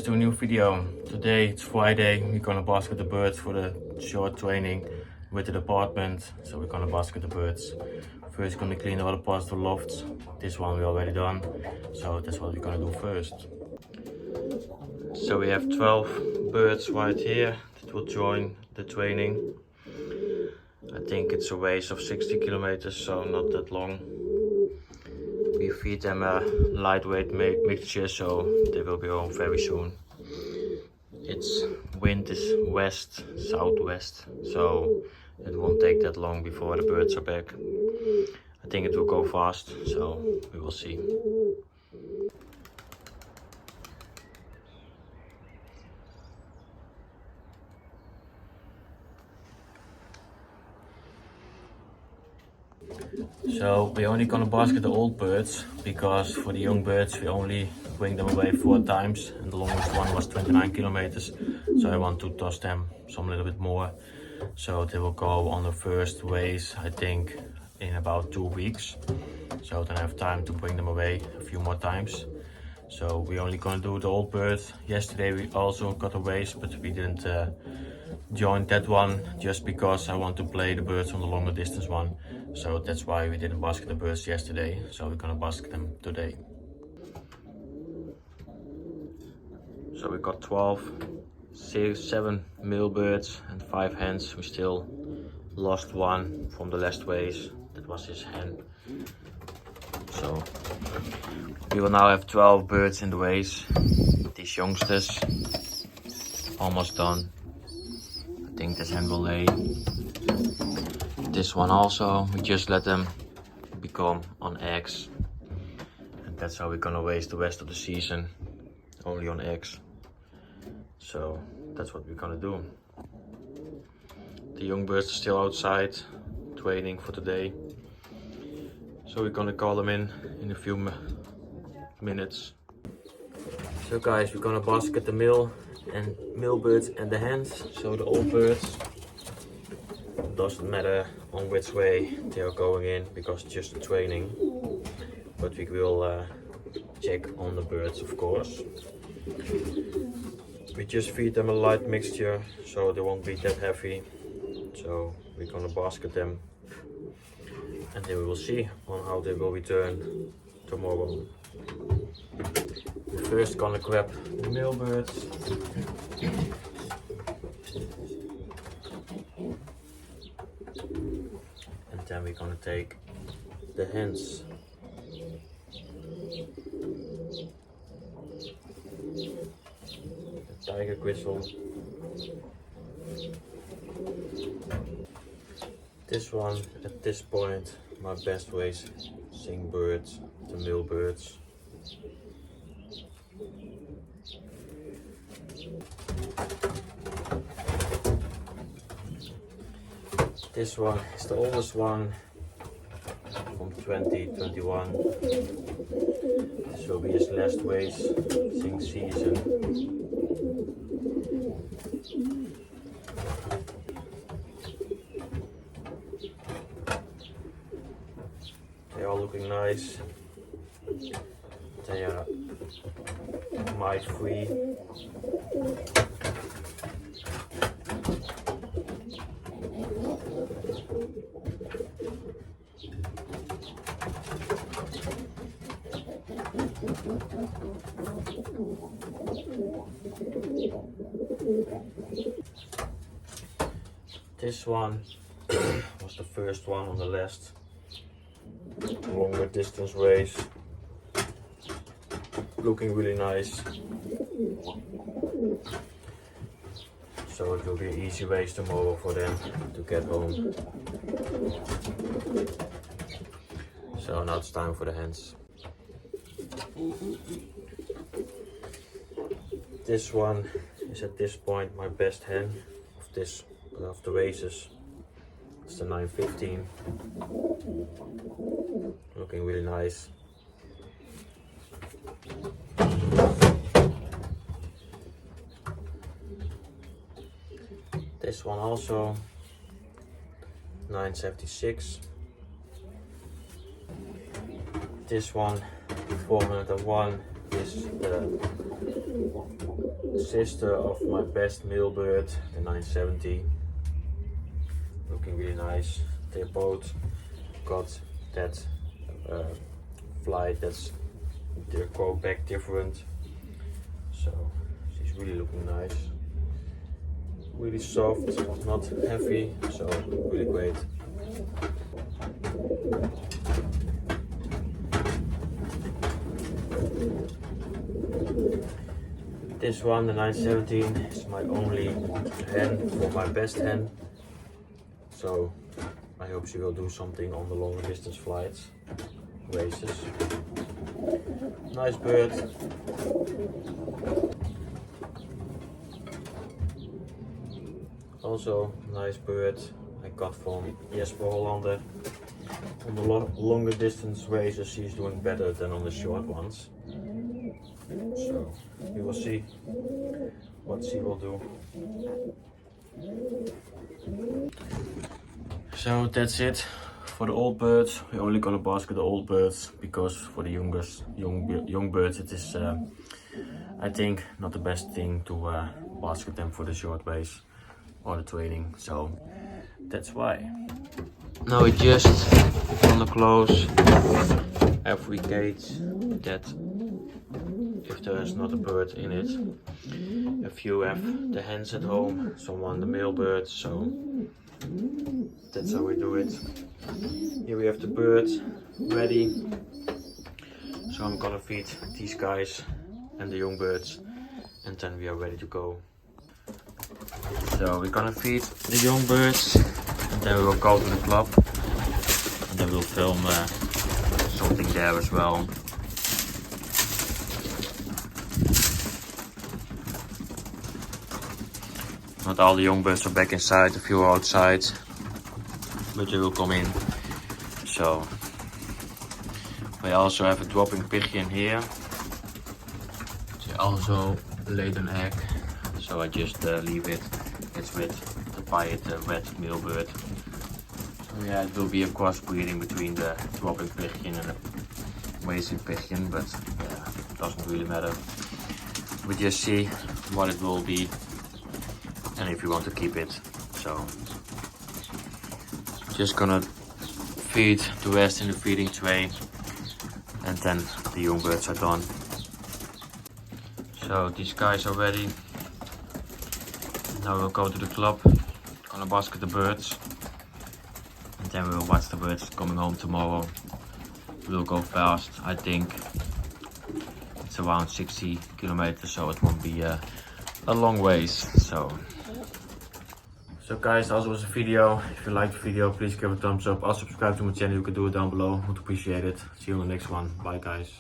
guys to a new video. Today it's Friday. We're gonna basket the birds for the short training with the department. So we're gonna basket the birds. First gonna clean all the parts of the lofts. This one we already done. So that's what we're gonna do first. So we have 12 birds right here that will join the training. I think it's a race of 60 kilometers, so not that long. We feed them a lightweight mixture, so they will be home very soon. Its wind is west, southwest, so it won't take that long before the birds are back. I think it will go fast, so we will see. So we're only gonna basket the old birds because for the young birds we only bring them away 4 times and the longest one was 29 kilometers. So I want to toss them some little bit more. So they will go on the first race I think in about 2 weeks. So then I have time to bring them away a few more times. So we're only gonna do the old birds. Yesterday we also got a race, but we didn't join that one just because I want to play the birds on the longer distance one. So that's why we didn't basket the birds yesterday. So we're gonna basket them today. So we got 7 male birds and 5 hens. We still lost one from the last race. That was his hen. So we will now have 12 birds in the race. These youngsters almost done. I think this hen will lay. This one also, we just let them become on eggs. And that's how we're gonna raise the rest of the season, only on eggs. So that's what we're gonna do. The young birds are still outside, training for today. So we're gonna call them in a few minutes. So guys, we're gonna basket the male birds and the hens. So the old birds, doesn't matter on which way they are going in because it's just a training. But we will check on the birds, of course. We just feed them a light mixture so they won't be that heavy. So we're gonna basket them and then we will see on how they will return tomorrow. First gonna grab the male birds. And then we're gonna take the hens. The tiger gristle. This one, at this point, my best racing birds, the male birds. This one is the oldest one from 2021. This will be his last racing season. They are looking nice. They are mite free. This one was the first one on the last longer distance race. Looking really nice. So it will be an easy race tomorrow for them to get home. So now it's time for the hens. This one is at this point my best hen of the races. It's the 915. Looking really nice. This one also 976. This one 401 is the sister of my best male bird, the 970. Looking really nice. They both got that flight that's their go back different. So she's really looking nice. Really soft, not heavy, so really great. This one, the 917, is my only hen for my best hen. So I hope she will do something on the longer distance flights, races. Nice bird. Also nice bird I got from Jesper Hollander. On the longer distance races she's doing better than on the short ones. So we will see what she will do. So that's it for the old birds. We're only gonna basket the old birds because for the young birds it is I think not the best thing to basket them for the short race or the training. So that's why. Now we just gonna close every cage that if there is not a bird in it. A few have the hens at home, someone the male birds, so that's how we do it. Here we have the birds ready. So I'm gonna feed these guys and the young birds and then we are ready to go. So we're gonna feed the young birds and then we will go to the club and then we'll film something there as well. Not all the young birds are back inside, a few are outside, but they will come in. So we also have a dropping pigeon here. She also laid an egg, so I just leave it. It's with the red male bird. So yeah, it will be a crossbreeding between the dropping pigeon and the racing pigeon, but yeah, it doesn't really matter. We just see what it will be and if you want to keep it. So just gonna feed the rest in the feeding tray and then the young birds are done. So these guys are ready. Now we'll go to the club, gonna basket the birds and then we'll watch the birds coming home tomorrow. We'll go fast, I think it's around 60 kilometers, so it won't be a long ways. So guys, that was the video. If you liked the video, please give it a thumbs up. Also subscribe to my channel, you can do it down below. Would appreciate it. See you on the next one. Bye guys.